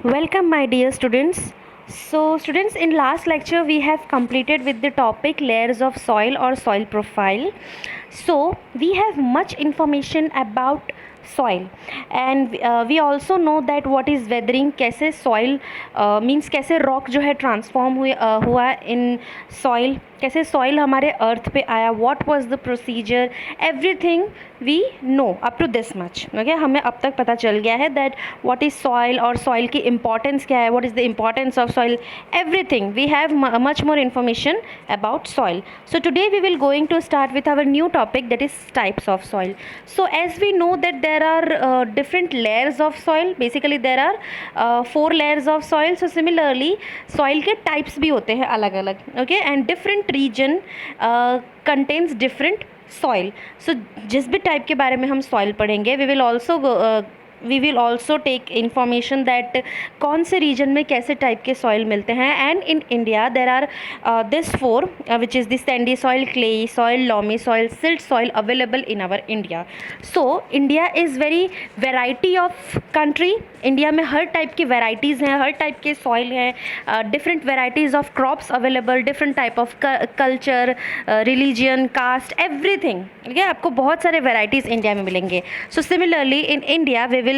Welcome, my dear students. So, students, in last lecture we have completed with the topic layers of soil or soil profile. So, we have much information about soil, and we also know that what is weathering, कैसे soil means कैसे rock जो है transform हुआ in soil, कैसे soil हमारे earth पे आया, what was the procedure, everything we know up to this much. Okay, हमें अब तक पता चल गया है that what is soil और soil की importance क्या है, what is the importance of soil, everything we have much more information about soil. So today we will going to start with our new topic, that is types of soil. So as we know that there are different layers of soil, basically there are 4 layers of soil. So similarly soil के types भी होते हैं अलग अलग. Okay, and different region contains different soil. So जिस भी type के बारे में हम सॉइल पढ़ेंगे we will also take information that कौन से रीजन में कैसे टाइप के सॉइल मिलते हैं. And in India there are this 4 which is the sandy soil, clayey soil, loamy soil, silt soil available in our India. So India is very variety of country. India में हर type की varieties हैं, हर type के soil हैं, different varieties of crops available, different type of culture, religion, caste, everything. ठीक है, आपको बहुत सारे वेराइटीज़ इंडिया में मिलेंगे. So similarly in India we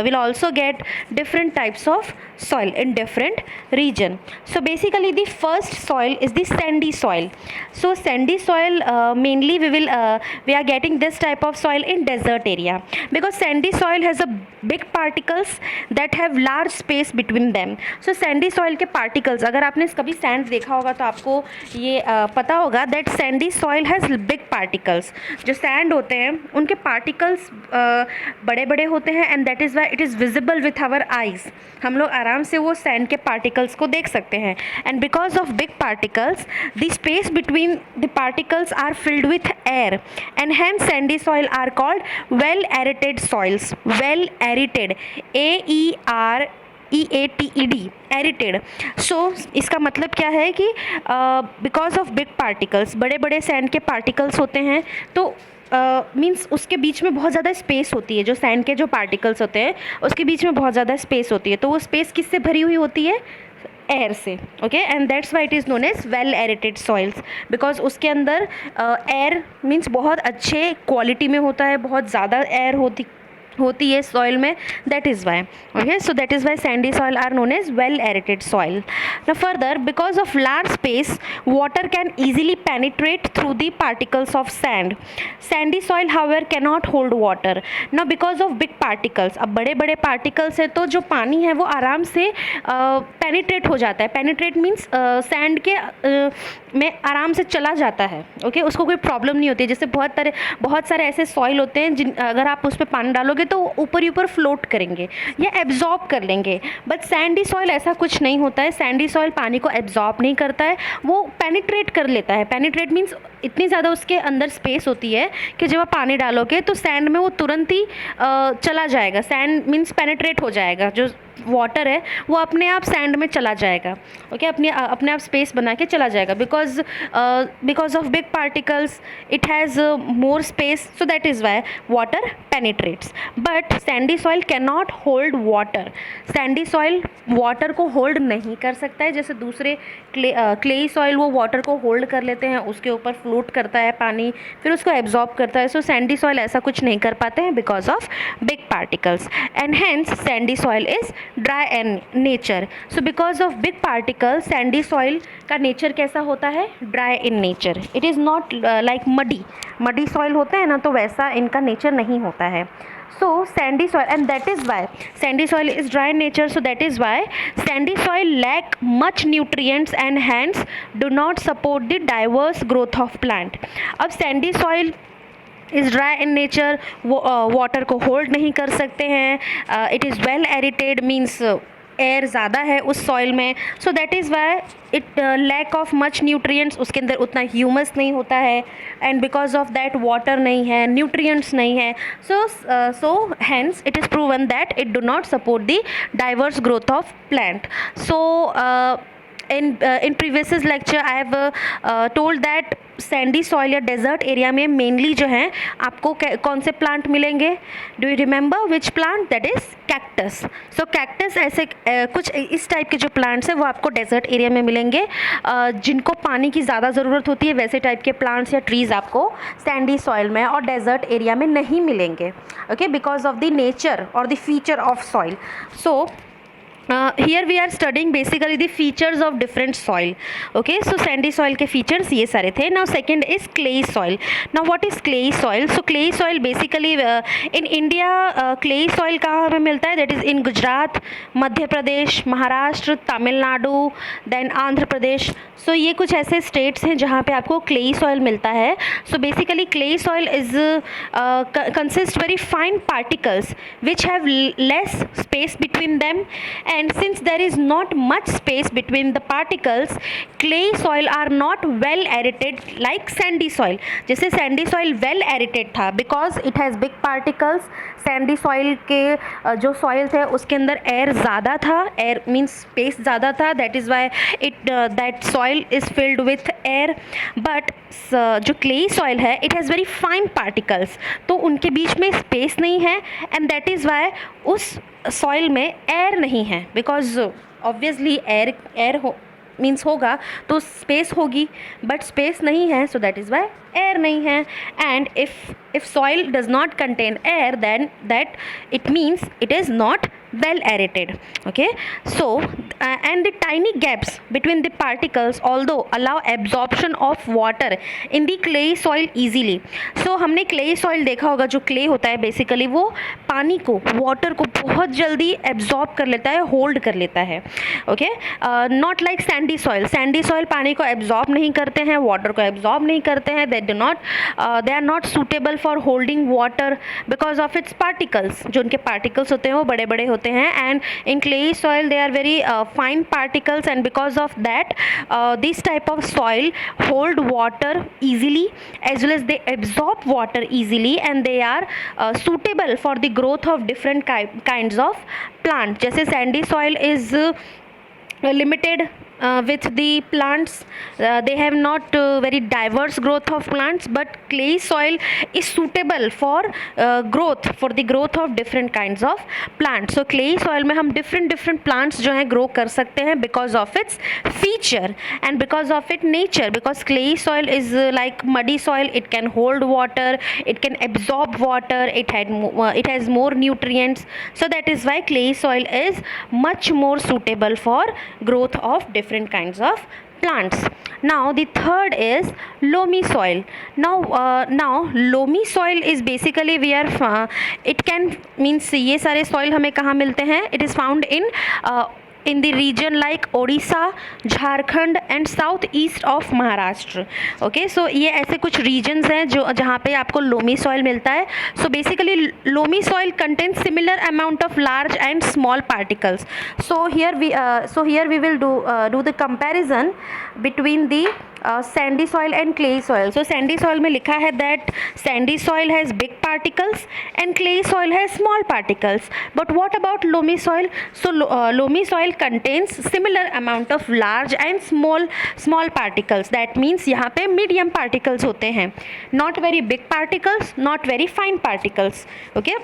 will also get different types of soil in different region. So basically the first soil is the sandy soil. So sandy soil mainly we are getting this type of soil in desert area because sandy soil has a big particles that have large space between them. So sandy soil के particles, अगर आपने कभी sand देखा होगा तो आपको ये पता होगा that sandy soil has big particles. जो sand होते हैं उनके particles बड़े बड़े होते हैं and that is why it is visible with our eyes. हम लोग आराम से वो सैंड के पार्टिकल्स को देख सकते हैं. And because of big particles the space between the particles are filled with air and hence sandy soil are called well aerated soils. Well aerated, AEREATED, aerated. So इसका मतलब क्या है कि बिकॉज ऑफ बिग पार्टिकल्स, बड़े बड़े sand के particles होते हैं तो मीन्स उसके बीच में बहुत ज़्यादा स्पेस होती है. जो सैंड के जो पार्टिकल्स होते हैं उसके बीच में बहुत ज़्यादा स्पेस होती है. तो वो स्पेस किससे भरी हुई होती है? एयर से. Okay, and that's why it is known as well aerated soils because उसके अंदर एयर मीन्स बहुत अच्छे क्वालिटी में होता है, बहुत ज़्यादा एयर होती है सॉइल में. That is why. Okay, so that is why sandy soil are known as well aerated soil. Now further, because of large space water can easily penetrate through the particles of sand. Sandy soil however cannot hold water. Now because of big particles, अब बड़े बड़े particles है तो जो पानी है वो आराम से penetrate हो जाता है. penetrate means sand के में आराम से चला जाता है. ओके, उसको कोई प्रॉब्लम नहीं होती है. जैसे बहुत सारे ऐसे सॉइल होते हैं जिन अगर आप उस पर पानी डालोगे तो ऊपर ही ऊपर फ्लोट करेंगे या एब्जॉर्ब कर लेंगे. बट सैंडी सॉइल ऐसा कुछ नहीं होता है. सैंडी सॉइल पानी को एब्जॉर्ब नहीं करता है, वो पेनिट्रेट कर लेता है. पेनिट्रेट मीन्स इतनी ज़्यादा उसके अंदर स्पेस होती है कि जब आप पानी डालोगे तो सैंड में वो तुरंत ही चला जाएगा. सैंड मीन्स पेनिट्रेट हो जाएगा. जो वाटर है वो अपने आप सैंड में चला जाएगा. ओके, अपने आप स्पेस बना के चला जाएगा because of big particles it has more space. So that is Y water penetrates. But Sandy soil can not hold water. Sandy soil water को होल्ड नहीं कर सकता है. जैसे दूसरे क्लेई सॉइल वो वाटर को होल्ड कर लेते हैं, उसके ऊपर फ्लोट करता है पानी, फिर उसको एब्जॉर्ब करता है. सो सैंडी सॉइल ऐसा कुछ नहीं कर पाते हैं because of big particles. And hence sandy soil is dry in nature. So because of big particles sandy soil का नेचर कैसा होता है? Dry in nature. It is not like muddy soil होता है ना, तो वैसा इनका नेचर नहीं होता है. So sandy soil, and that is why sandy soil is dry in nature. So that is why sandy soil lack much nutrients and hence do not support the diverse growth of plant. अब sandy soil is dry in nature, water को hold नहीं कर सकते हैं. It is well aerated means air ज़्यादा है उस soil में. So that is why it lack of much nutrients. उसके अंदर उतना ह्यूमस नहीं होता है and because of that water नहीं है, न्यूट्रिएंट्स नहीं है. So hence it is proven that it do not support the diverse growth of plant. So in previous lecture I have told that Sandy soil या desert area में mainly जो है आपको कौन से प्लांट मिलेंगे? Do you remember which plant? That is cactus. So cactus ऐसे कुछ इस टाइप के जो प्लांट्स हैं वो आपको डेजर्ट एरिया में मिलेंगे. जिनको पानी की ज़्यादा ज़रूरत होती है वैसे टाइप के प्लांट्स या ट्रीज़ आपको सैंडी सॉइल में और डेजर्ट एरिया में नहीं मिलेंगे. Okay, because of the nature और the feature of soil. So here we are studying basically the features of different soil. Okay, so sandy soil के features ये सारे थे. Now second is clay soil. Now what is clay soil? So clay soil basically in India clay soil कहाँ हमें मिलता है? That is in Gujarat, Madhya Pradesh, Maharashtra, Tamil Nadu, then Andhra Pradesh. So ये कुछ ऐसे states हैं जहाँ पे आपको clay soil मिलता है. So basically clay soil is consists very fine particles which have less space between them. And since there is not much space between the particles, clay soil are not well aerated like sandy soil. जैसे sandy soil well aerated था because it has big particles. sandy soil के जो soil थे उसके अंदर air ज़्यादा था, air means space ज़्यादा था, that is why that soil is filled with air. But जो clay soil है it has very fine particles, तो उनके बीच में space नहीं है and that is why उस सॉइल में एयर नहीं है. बिकॉज ऑब्वियसली एयर मीन्स होगा तो स्पेस होगी, बट स्पेस नहीं है, so that is why air नहीं है. And if soil does not contain air then that it means it is not well aerated. Okay, so and the tiny gaps between the particles although allow absorption of water in the clay soil easily. So हमने clay soil देखा होगा, जो clay होता है basically वो पानी को, water को बहुत जल्दी एब्जॉर्ब कर लेता है, होल्ड कर लेता है. Okay, not like Sandy soil. Sandy soil पानी को एब्जॉर्ब नहीं करते हैं, वाटर को एब्जॉर्ब नहीं करते हैं. They are not suitable for holding water because of its particles. जो उनके पार्टिकल्स होते हैं वो बड़े बड़े होते हैं. And in clayey soil they are very fine particles and because of that this type of soil hold water easily as well as they absorb water easily and they are suitable for the growth of different kinds of plants. जैसे sandy soil is limited with the plants, they have not very diverse growth of plants, but clay soil is suitable for the growth of different kinds of plants. So clay soil में हम different plants जो हैं grow कर सकते हैं because of its feature and because of its nature. Because clay soil is like muddy soil, it can hold water, it can absorb water, it has more nutrients. So that is why clay soil is much more suitable for growth of different kinds of plants. Now the third is loamy soil. Now loamy soil is basically it can means ये सारे soil हमें कहाँ मिलते हैं? It is found in the region like Odisha, Jharkhand and south east of Maharashtra. Okay, so ये ऐसे कुछ regions हैं जो जहाँ पे आपको loamy soil मिलता है. So basically loamy soil contains similar amount of large and small particles. So here we will do the comparison between the sandy soil and clay soil. So sandy soil में लिखा है that sandy soil has big particles and clay soil has small particles. But what about loamy soil? So loamy soil contains similar amount of large and small particles. That means यहाँ पे medium particles होते हैं, not very big particles, not very fine particles. Okay.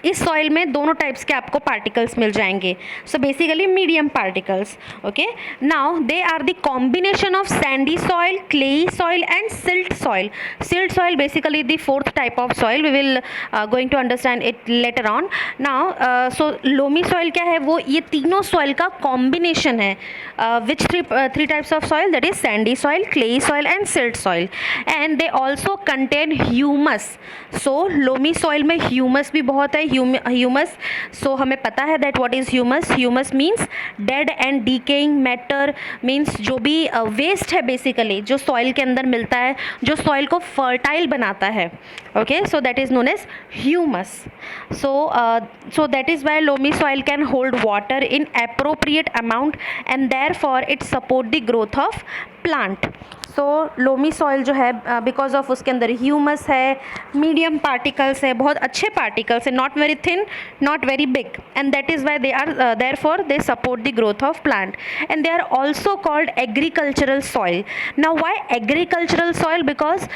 इस soil में दोनों types के आपको particles मिल जाएंगे. So basically medium particles. Okay, now they are the combination of sandy soil, clayey soil and silt soil. Silt soil basically the fourth type of soil. We will going to understand it later on. Now so loamy soil क्या है? वो ये तीनों soil का combination है. Which three types of soil? That is sandy soil, clayey soil and silt soil. And they also contain humus. So loamy soil में humus भी बहुत है. ह्यूमस, सो हमें पता है that what is humus. Humus means dead and decaying matter, means जो भी waste है बेसिकली जो सॉइल के अंदर मिलता है, जो सॉइल को फर्टाइल बनाता है. Okay, so that is known as humus. So that is why loamy soil can hold water in appropriate amount and therefore it support the growth of plant. So loamy soil जो है because of उसके अंदर humus है, medium particles है, बहुत अच्छे particles है, not very thin, not very big, and that is why they are therefore they support the growth of plant, and they are also called agricultural soil. Now why agricultural soil? Because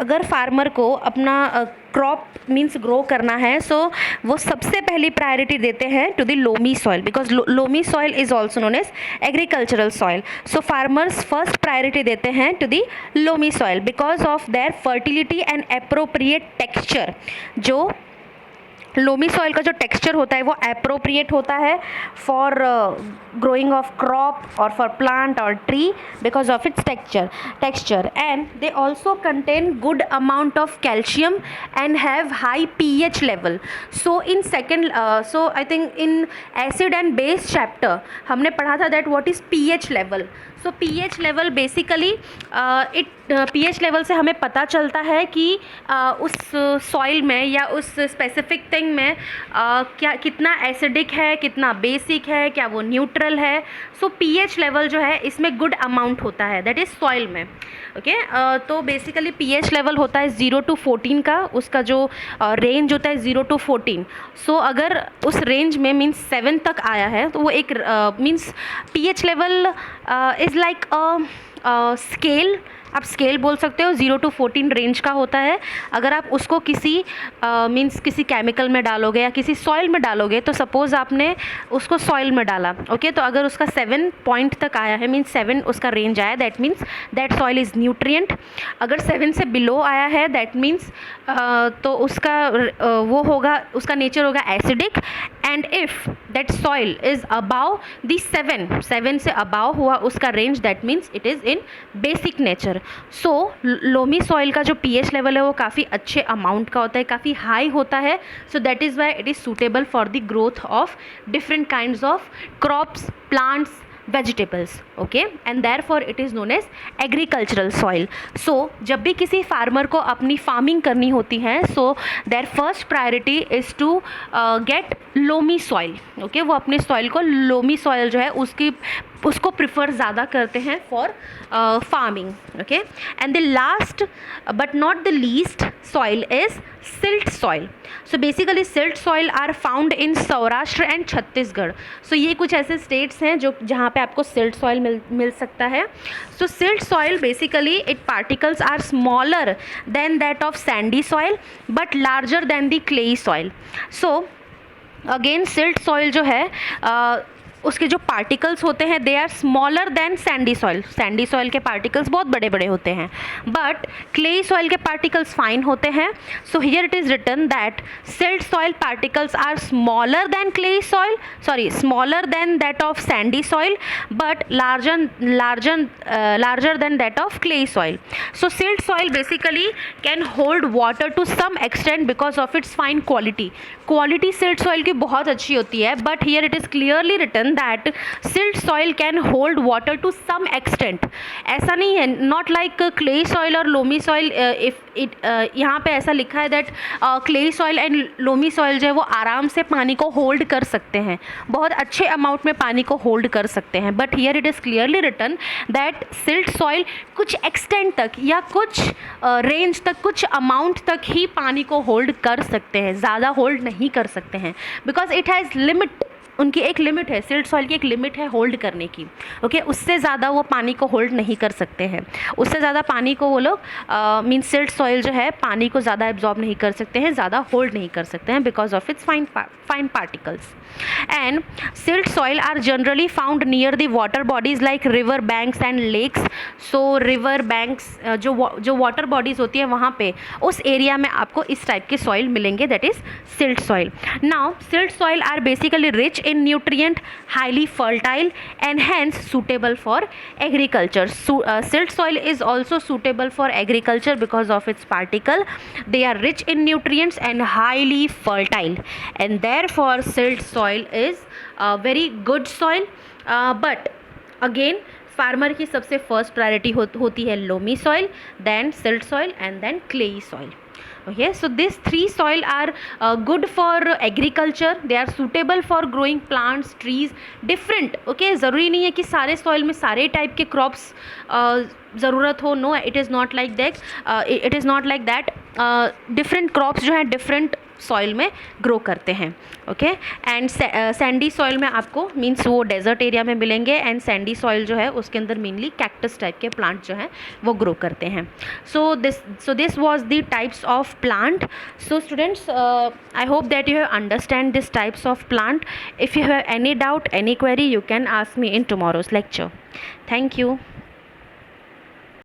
अगर farmer को अपना crop means grow करना है, सो वो सबसे पहली priority देते हैं to the loamy soil, because loamy soil is also known as agricultural soil. So farmers first priority देते हैं to the loamy soil because of their fertility and appropriate texture. जो लोमी सॉइल का जो texture होता है वो appropriate होता है फॉर ग्रोइंग ऑफ क्रॉप और फॉर प्लांट और tree because of its texture, and they also contain good amount of calcium and have high pH level. So in second, so I think in acid and base chapter हमने पढ़ा था that what is pH level. So pH level basically pH level से हमें पता चलता है कि उस सॉइल में या उस स्पेसिफिक थिंग में क्या कितना एसिडिक है, कितना बेसिक है, क्या वो न्यूट्रल है। सो पीएच लेवल जो है इसमें गुड अमाउंट होता है, दैट इज़ सॉइल में। ओके तो बेसिकली पीएच लेवल होता है 0 to 14 का, उसका जो रेंज होता है 0 to 14। सो अगर उस रेंज में मीन्स 7 तक आया है तो वो एक means pH level is like a scale, आप स्केल बोल सकते हो, 0 to 14 रेंज का होता है। अगर आप उसको किसी मीन्स किसी केमिकल में डालोगे या किसी सॉइल में डालोगे, तो सपोज़ आपने उसको सॉइल में डाला, ओके तो अगर उसका 7 पॉइंट तक आया है, मीन्स 7 उसका रेंज आया, that means that soil is nutrient. अगर 7 से बिलो आया है दैट मीन्स तो उसका वो होगा, उसका नेचर होगा acidic, and if that soil is above the 7 से अबाव हुआ उसका range, that means it is in basic nature. So loamy soil का जो पीएच लेवल है वो काफ़ी अच्छे अमाउंट का होता है, काफ़ी हाई होता है। So that is why it is suitable for the growth of different kinds of crops, plants, vegetables, okay, and therefore it is known as agricultural soil. So जब भी किसी फार्मर को अपनी फार्मिंग करनी होती है, so their first priority is to get loamy soil, okay, वो अपने सॉइल को लोमी सॉइल जो है उसको प्रिफर ज़्यादा करते हैं for farming, okay. And the last but not the least soil is silt soil. So basically silt soil are found in Saurashtra and Chhattisgarh. So ये कुछ ऐसे स्टेट्स हैं जो जहाँ पे आपको सिल्ट सॉइल मिल सकता है। So silt soil basically it particles are smaller than that of sandy soil but larger than the clayey soil. So again silt soil जो है उसके जो पार्टिकल्स होते हैं they are smaller than sandy soil. Sandy soil के particles बहुत बड़े बड़े होते हैं, बट क्लेई सॉइल के पार्टिकल्स फाइन होते हैं। So here it is written that silt soil particles are smaller than clayey soil, sorry smaller than that of sandy soil but larger than that of clay soil. So silt soil basically can hold water to some extent because of its fine quality. Quality silt soil की बहुत अच्छी होती है, but here it is clearly written that silt soil can hold water to some extent. ऐसा नहीं है, not like clay soil और loamy soil. If it यहाँ पे ऐसा लिखा है that clay soil and loamy soil जो है वो आराम से पानी को होल्ड कर सकते हैं, बहुत अच्छे अमाउंट में पानी को होल्ड कर सकते हैं, but here it is clearly written that silt soil कुछ एक्सटेंट तक या कुछ रेंज तक, कुछ अमाउंट तक ही पानी को होल्ड कर सकते हैं, ज़्यादा होल्ड नहीं कर सकते हैं, बिकॉज इट हैज़ लिमिट। उनकी एक लिमिट है, सिल्ट सॉइल की एक लिमिट है होल्ड करने की, ओके उससे ज़्यादा वो पानी को होल्ड नहीं कर सकते हैं, उससे ज़्यादा पानी को वो लोग मीन्स सिल्ट सॉइल जो है पानी को ज़्यादा एब्जॉर्ब नहीं कर सकते हैं, ज़्यादा होल्ड नहीं कर सकते हैं because of its fine particles. And silt soil are generally found near the water bodies like river banks and lakes. So river banks जो वाटर बॉडीज़ होती है वहाँ पे उस एरिया में आपको इस टाइप के सॉइल मिलेंगे, that is silt soil. Now silt soil are basically rich in nutrient, highly fertile and hence suitable for agriculture. Silt soil is also suitable for agriculture because of its particle. They are rich in nutrients and highly fertile, and therefore silt soil is a very good soil. But again farmer की सबसे first priority होती है loamy soil, then silt soil and then clayey soil. Okay, so these three soil are good for agriculture, they are suitable for growing plants, trees, different. Okay, ज़रूरी नहीं है कि सारे soil में सारे type के crops ज़रूरत हो. No, it is not like that. It is not like that. Different crops जो हैं different सॉइल में ग्रो करते हैं. ओके, एंड सैंडी सॉइल में आपको मीन्स वो डेजर्ट एरिया में मिलेंगे, एंड सैंडी सॉइल जो है उसके अंदर मेनली कैक्टस टाइप के प्लांट जो हैं वो ग्रो करते हैं. So this was the types of plant. So students, I hope that you have understand this types of plant. If you have any doubt, any query, you can ask me in tomorrow's lecture. Thank you.